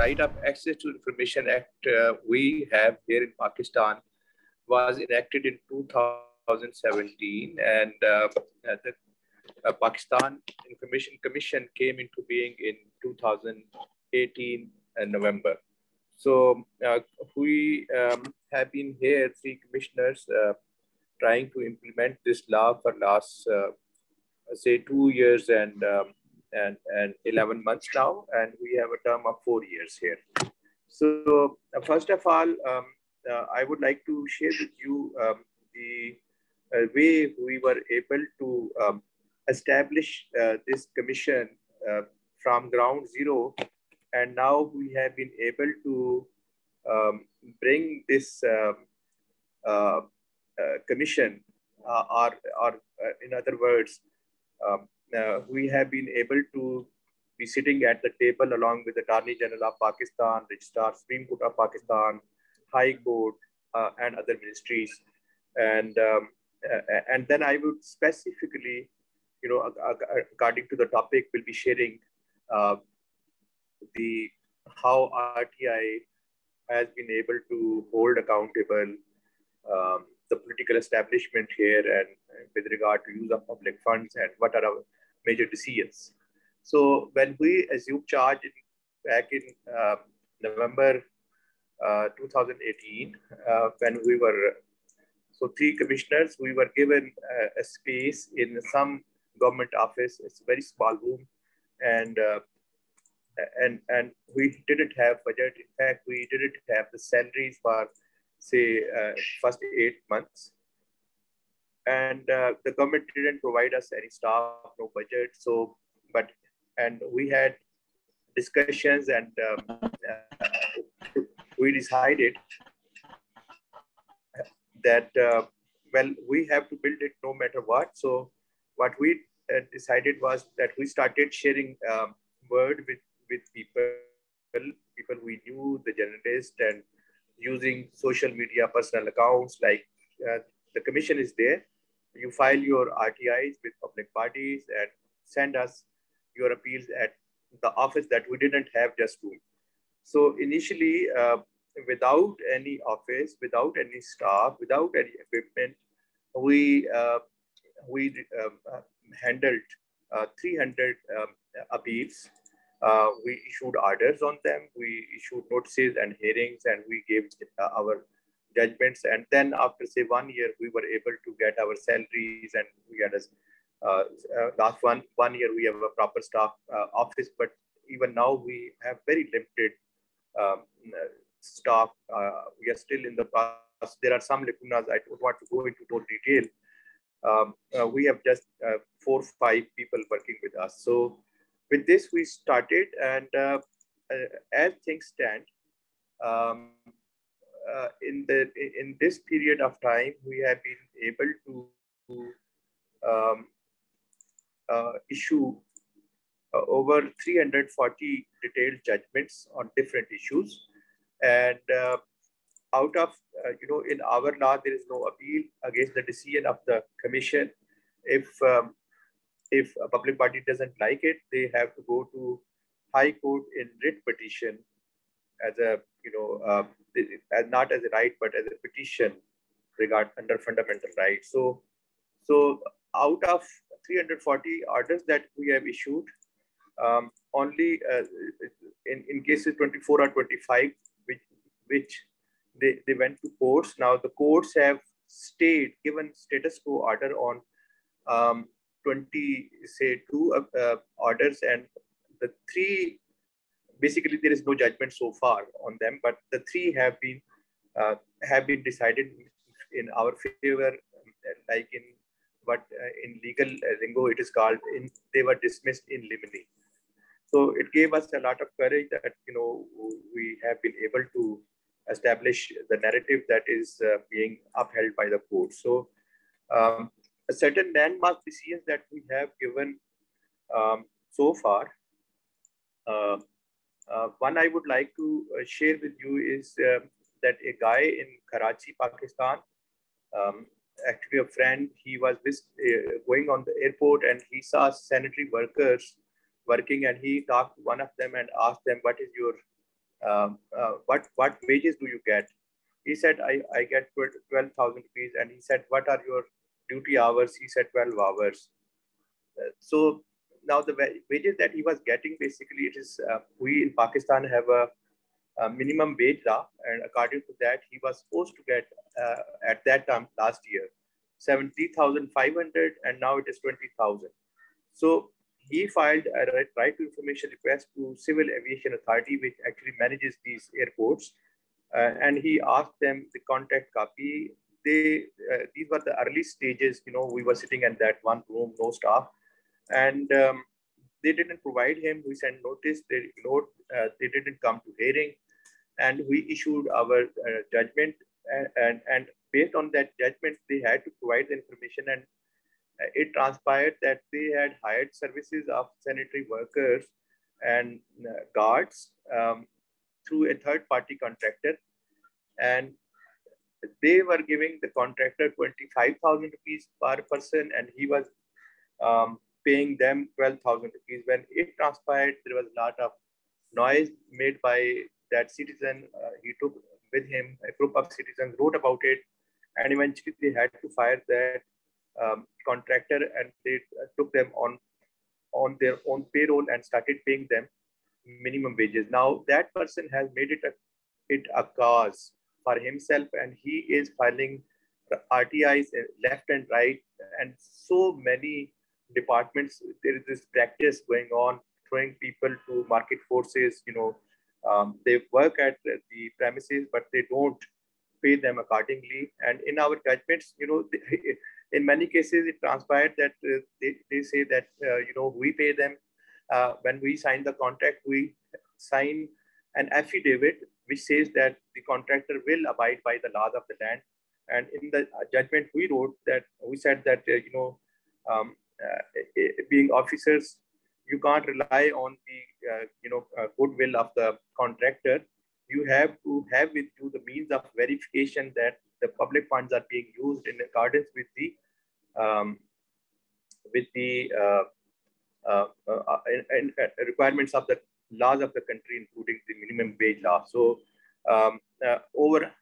Right of Access to Information Act we have here in Pakistan was enacted in 2017, and the Pakistan Information Commission came into being in 2018 November. So we have been here, three commissioners, trying to implement this law for last, say, 2 years and 11 months now, and we have a term of 4 years here. So first of all, I would like to share with you the way we were able to establish this commission from ground zero, and now we have been able to bring this commission, or in other words, we have been able to be sitting at the table along with the Attorney General of Pakistan, Registrar Supreme Court of Pakistan, High Court, and other ministries. And then I would specifically, according to the topic, will be sharing how RTI has been able to hold accountable the political establishment here, and with regard to use of public funds, and what are our major decisions. So when we assumed charge back in November 2018, when we were, so three commissioners, we were given a space in some government office. It's a very small room, and we didn't have budget. In fact, we didn't have the salaries for, say, first 8 months. And the government didn't provide us any staff, no budget. So, and we had discussions, and we decided that, well, we have to build it no matter what. So what we decided was that we started sharing word with people we knew, the journalists, and using social media personal accounts. Like the commission is there. You file your RTIs with public parties and send us your appeals at the office that we didn't have just to. So initially, without any office, without any staff, without any equipment, we handled 300 appeals. We issued orders on them. We issued notices and hearings, and we gave our judgments. And then after, say, 1 year, we were able to get our salaries, and we had last one year, we have a proper staff office, but even now we have very limited staff. We are still in the process. There are some lacunas. I don't want to go into total detail. We have just 4 or 5 people working with us. So with this, we started, and as things stand, in this period of time, we have been able to issue over 340 detailed judgments on different issues. And out of, in our law, there is no appeal against the decision of the commission. If a public party doesn't like it, they have to go to High Court in writ petition as a, not as a right, but as a petition under fundamental rights. So out of 340 orders that we have issued, only in cases 24 or 25, which they went to courts. Now the courts have given status quo order on 22 orders, and the 3, basically there is no judgment so far on them, but the 3 have been decided in our favor, like in what in legal lingo it is called, they were dismissed in limine. So it gave us a lot of courage that we have been able to establish the narrative that is being upheld by the court. So a certain landmark decisions that we have given so far. One I would like to share with you is that a guy in Karachi, Pakistan, actually a friend, he was going on the airport, and he saw sanitary workers working, and he talked to one of them and asked them, what is your what wages do you get? He said, I get 12,000 rupees. And he said, what are your duty hours? He said, 12 hours. So now the wages that he was getting, basically, it is, we in Pakistan have a minimum wage law. And according to that, he was supposed to get, at that time last year, 70,500, and now it is 20,000. So he filed a right to information request to Civil Aviation Authority, which actually manages these airports. And he asked them the contact copy. These were the early stages. We were sitting in that one room, no staff, and they didn't provide him. We sent notice. They ignored. They didn't come to hearing, and we issued our judgment. And based on that judgment, they had to provide the information. And it transpired that they had hired services of sanitary workers and guards through a third-party contractor, and they were giving the contractor 25,000 rupees per person, and he was paying them 12,000 rupees. When it transpired, there was a lot of noise made by that citizen. He took with him a group of citizens, wrote about it, and eventually they had to fire that contractor, and they took them on their own payroll and started paying them minimum wages. Now that person has made it a cause for himself, and he is filing RTIs left and right, and so many departments. There is this practice going on, throwing people to market forces. They work at the premises, but they don't pay them accordingly. And in our judgments, in many cases, it transpired that they say that we pay them. When we sign the contract, we sign an affidavit which says that the contractor will abide by the laws of the land. And in the judgment, we wrote that, we said that being officers, you can't rely on the goodwill of the contractor. You have to have with you the means of verification that the public funds are being used in accordance with the requirements of the laws of the country, including the minimum wage law. So over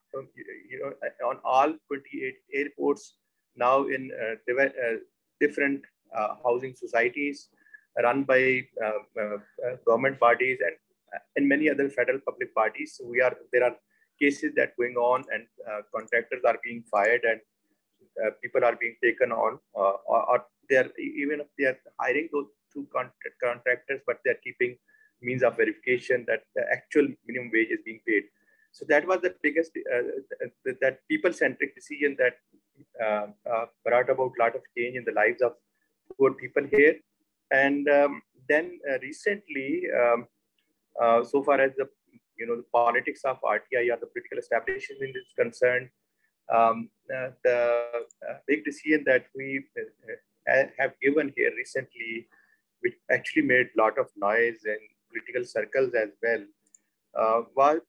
on all 28 airports now in different housing societies run by government bodies and many other federal public bodies. So there are cases that going on, and contractors are being fired, and people are being taken on, or even if they are hiring those two contractors, but they're keeping means of verification that the actual minimum wage is being paid. So that was the biggest, that people-centric decision that brought about a lot of change in the lives of poor people here. And then recently, so far as the politics of RTI or the political establishment is concerned, the big decision that we have given here recently, which actually made a lot of noise in political circles as well, was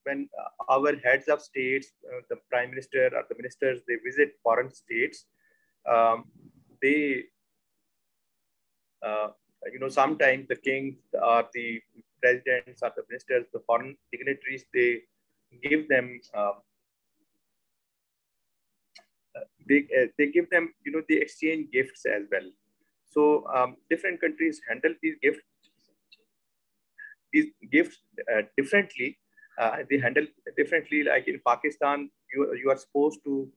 when our heads of states, the prime minister or the ministers, they visit foreign states, they sometimes the king or the presidents or the ministers, the foreign dignitaries, they give them they give them, they exchange gifts as well. So different countries handle these gifts differently. They handle differently. Like in Pakistan, you are supposed to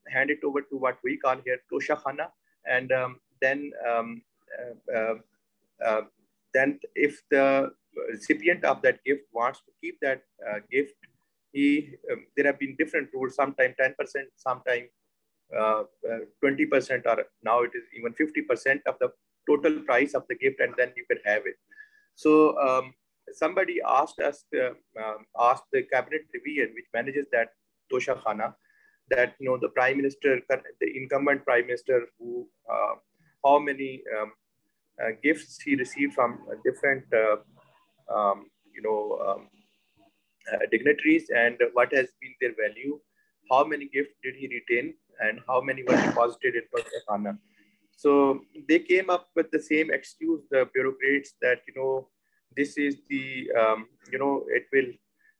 hand it over to what we call here tosha khana, and then if the recipient of that gift wants to keep that gift, there have been different rules. Sometimes 10%, sometimes 20%, or now it is even 50% of the total price of the gift, and then you can have it. So somebody asked us, asked the cabinet division, which manages that tosha khana, that the prime minister, the incumbent prime minister, who how many gifts he received from different dignitaries, and what has been their value, how many gifts did he retain, and how many were deposited in tosha khana. So they came up with the same excuse, the bureaucrats, that this is the, it will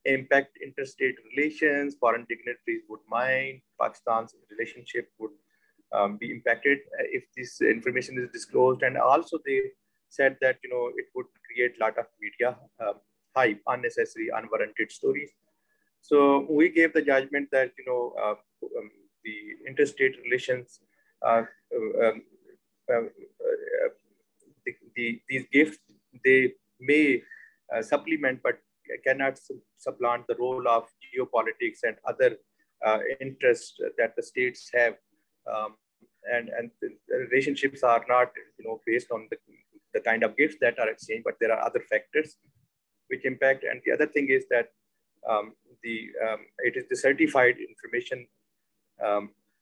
impact interstate relations, foreign dignitaries would mind, Pakistan's relationship would be impacted if this information is disclosed. And also they said that, it would create a lot of media hype, unnecessary, unwarranted stories. So we gave the judgment that, the interstate relations, uh, um, these gifts, they may supplement but cannot supplant the role of geopolitics and other interests that the states have. And the relationships are not, based on the kind of gifts that are exchanged, but there are other factors which impact. And the other thing is that it is the certified information,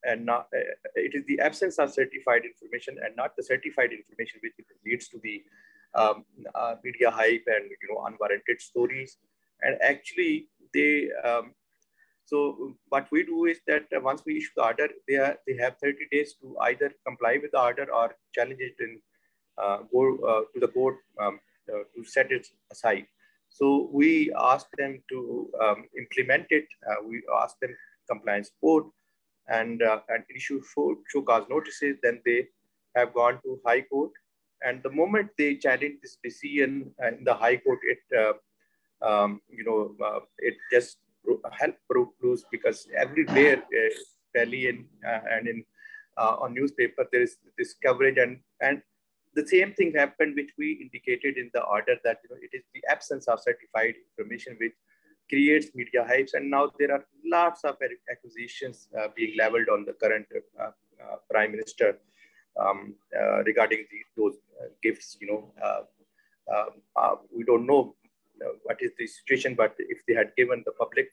and not it is the absence of certified information and not the certified information which leads to the media hype and unwarranted stories. And actually they so what we do is that once we issue the order, they have 30 days to either comply with the order or challenge it and go to the court to set it aside. So we asked them to implement it. We asked them compliance code and issue show cause notices. Then they have gone to High Court, and the moment they challenge this decision in the High Court, it just helped broke loose, because everywhere, Delhi and in on newspaper, there is this coverage, and the same thing happened, which we indicated in the order, that it is the absence of certified information which creates media hypes. And now there are lots of accusations being leveled on the current prime minister regarding those gifts. We don't know what is the situation, but if they had given the public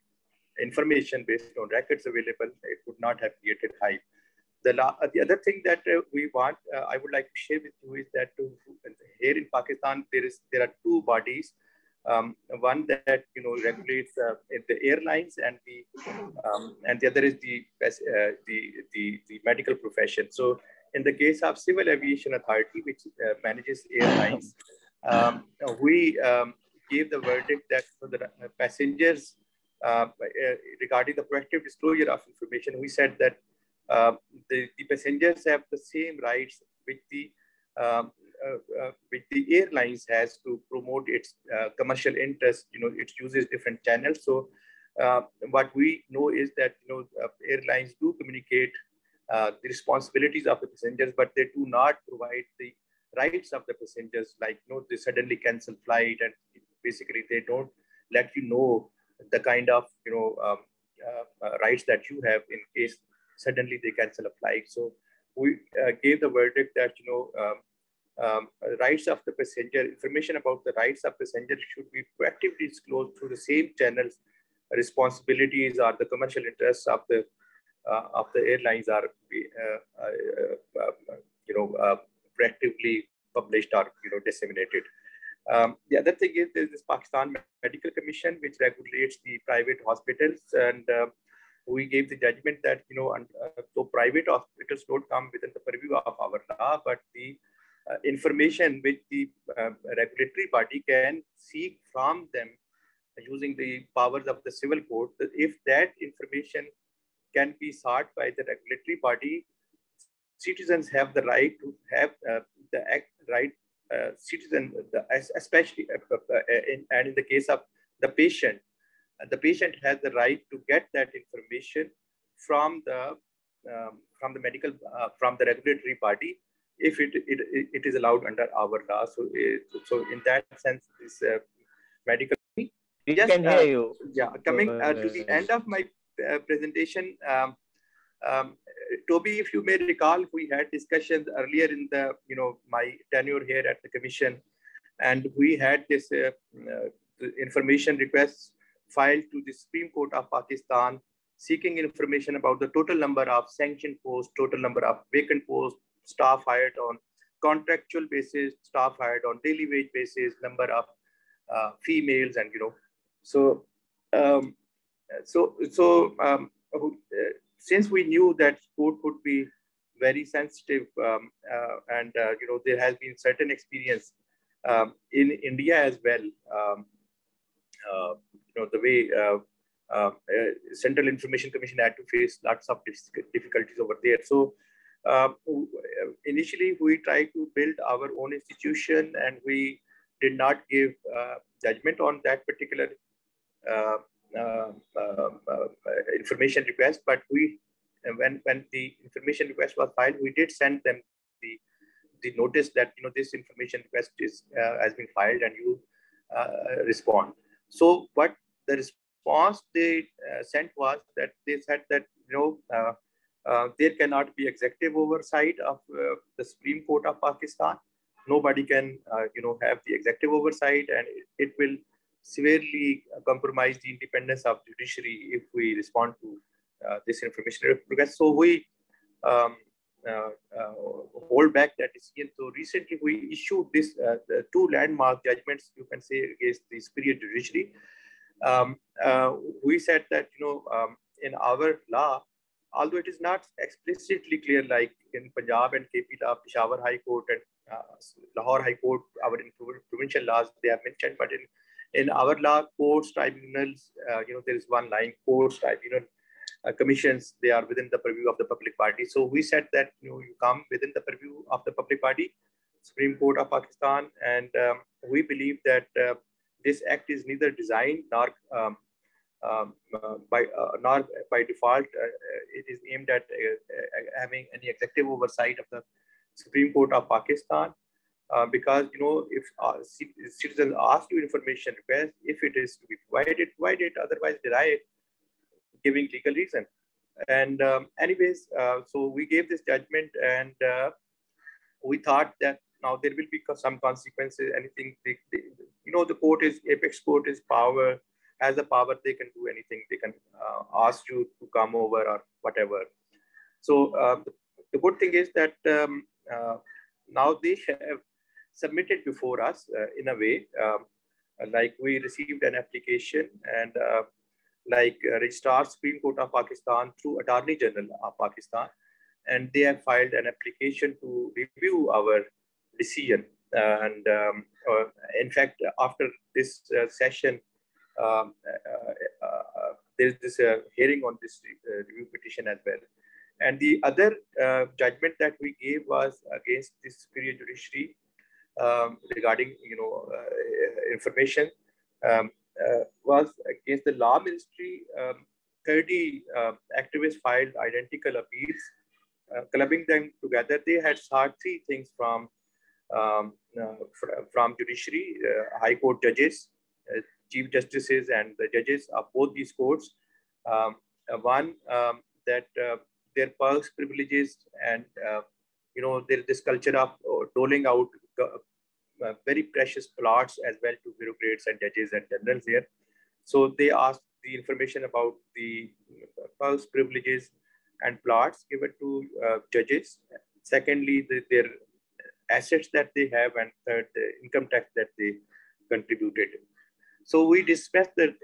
information based on records available, it would not have created hype. The other thing that we want, I would like to share with you, is that here in Pakistan, there are two bodies. One that regulates the airlines, and the other is the medical profession. So in the case of Civil Aviation Authority, which manages airlines, we gave the verdict that the passengers, regarding the proactive disclosure of information, we said that the passengers have the same rights which the airlines has to promote its commercial interest. It uses different channels. So what we know is that airlines do communicate the responsibilities of the passengers, but they do not provide the rights of the passengers. Like they suddenly cancel flight, and basically they don't let you know the kind of rights that you have in case suddenly they cancel a flight. So we gave the verdict that rights of the passenger, information about the rights of passengers should be proactively disclosed through the same channels. Responsibilities or the commercial interests of the airlines are proactively published or disseminated. The other thing is there is this Pakistan Medical Commission, which regulates the private hospitals, and we gave the judgment that so private hospitals don't come within the purview of our law, but the information which the regulatory body can seek from them using the powers of the civil code, if that information can be sought by the regulatory body, citizens have the right to have the right citizen, especially and in the case of the patient has the right to get that information from the medical from the regulatory body if it is allowed under our law. So in that sense, this medical. We can hear you. Yeah, coming to the end of my presentation. Toby, if you may recall, we had discussions earlier in the my tenure here at the commission, and we had this information requests filed to the Supreme Court of Pakistan, seeking information about the total number of sanctioned posts, total number of vacant posts, staff hired on contractual basis, staff hired on daily wage basis, number of females, and since we knew that court could be very sensitive, and there has been certain experience In India as well, the way Central Information Commission had to face lots of difficulties over there. So initially we tried to build our own institution, and we did not give judgment on that particular uh, uh, uh, information request. But we, when the information request was filed, we did send them the notice that this information request is has been filed, and you respond. So what the response they sent was that they said that there cannot be executive oversight of the Supreme Court of Pakistan. Nobody can have the executive oversight, and it will severely compromise the independence of judiciary if we respond to this information request. So we um, uh, uh, hold back that decision. So recently we issued this two landmark judgments, you can say, against the superior judiciary. We said that in our law, although it is not explicitly clear, like in Punjab and KP law, Peshawar High Court and Lahore High Court, our provincial laws, they are mentioned, but in our law, courts, tribunals, there is one line: courts, tribunal, commissions, they are within the purview of the public body. So we said that you come within the purview of the public body, Supreme Court of Pakistan, and we believe that this act is neither designed nor by default it is aimed at having any executive oversight of the Supreme Court of Pakistan. Because if citizens ask you information request, if it is to be provided, provide it, otherwise deny it, giving legal reason. And anyways, so we gave this judgment, and we thought that now there will be some consequences. Anything, the court is, apex court is power, has the power, they can do anything. They can ask you to come over or whatever. So the good thing is that now they have submitted before us in a way, like we received an application, and Registrar Supreme Court of Pakistan through Attorney General of Pakistan, and they have filed an application to review our decision. And in fact, after this session, there's this hearing on this review petition as well. And the other judgment that we gave was against the superior judiciary regarding information. Was against the law ministry. 30 activists filed identical appeals. Clubbing them together, they had sought three things from judiciary, high court judges, chief justices, and the judges of both these courts. One, that their perks, privileges, and there is this culture of doling out very precious plots as well to bureaucrats and judges and generals here. So they asked the information about the perks, privileges, and plots given to judges. Secondly, their assets that they have, and third, the income tax that they contributed. So we discussed the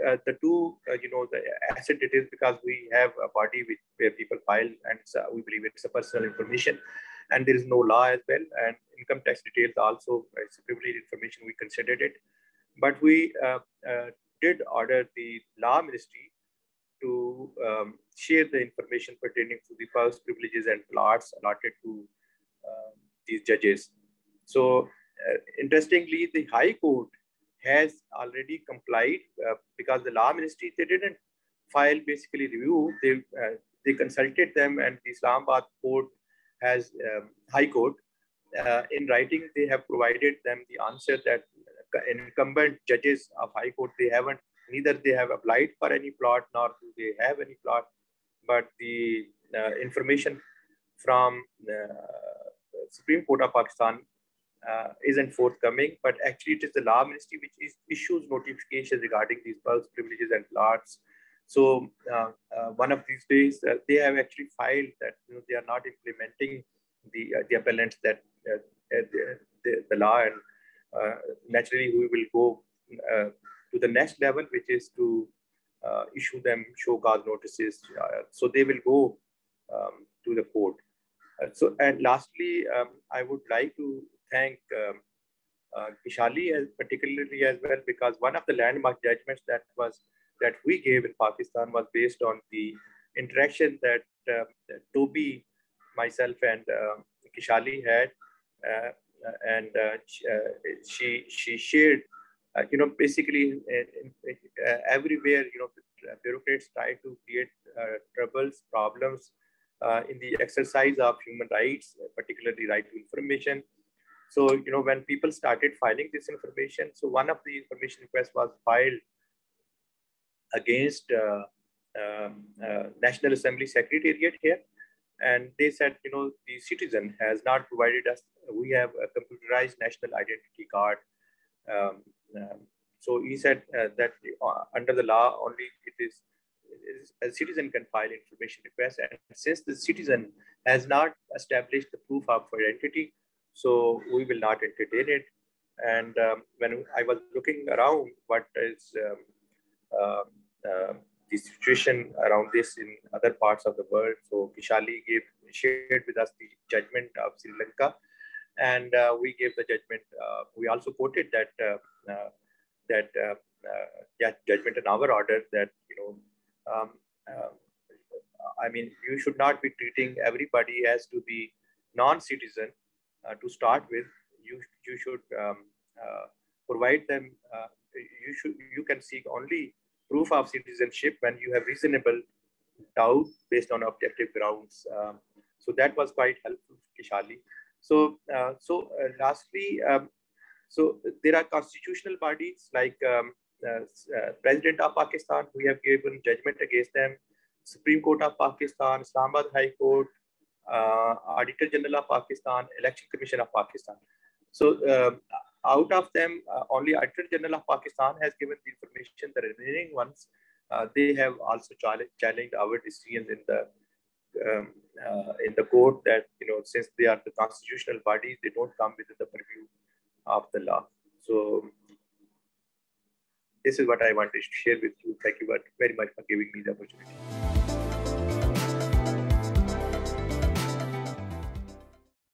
two, the asset details, because we have a body where people file, and we believe it's a personal information, and there is no law as well. And income tax details also, it's privileged information, we considered it. But we did order the law ministry to share the information pertaining to the perks, privileges, and plots allotted to these judges. So interestingly, the High Court has already complied because the law ministry, they didn't file basically review. They consulted them, and the Islamabad court has High Court in writing. They have provided them the answer that incumbent judges of High Court, neither they have applied for any plot, nor do they have any plot. But the information from Supreme Court of Pakistan isn't forthcoming, but actually it is the law ministry which issues notifications regarding these perks, privileges, and plots. So one of these days, they have actually filed that they are not implementing the appellants that the law, and naturally we will go to the next level, which is to issue them show cause notices. So they will go to the court. And lastly, I would like to thank Kishali particularly as well, because one of the landmark judgments that we gave in Pakistan was based on the interaction that Toby, myself, and Kishali had, and she shared. Basically, everywhere, bureaucrats try to create troubles, problems in the exercise of human rights, particularly right to information. So, when people started filing this information, so one of the information requests was filed against National Assembly Secretariat here. And they said, the citizen has not provided us, we have a computerized national identity card. So he said that under the law, only it is a citizen can file information request. And since the citizen has not established the proof of identity, so we will not entertain it. And when I was looking around what is the situation around this in other parts of the world, so Kishali shared with us the judgment of Sri Lanka, and we gave the judgment. We also quoted that judgment in our order that I mean, you should not be treating everybody as to be non-citizen to start with. You should provide them. You can seek only proof of citizenship when you have reasonable doubt based on objective grounds. So that was quite helpful, Kishali. So lastly, so there are constitutional bodies like President of Pakistan. We have given judgment against them. Supreme Court of Pakistan, Islamabad High Court, Auditor General of Pakistan, Election Commission of Pakistan. So out of them, only Auditor General of Pakistan has given the information. The remaining ones, they have also challenged our decisions in the court that, since they are the constitutional bodies, they don't come within the purview of the law. So this is what I wanted to share with you. Thank you very much for giving me the opportunity.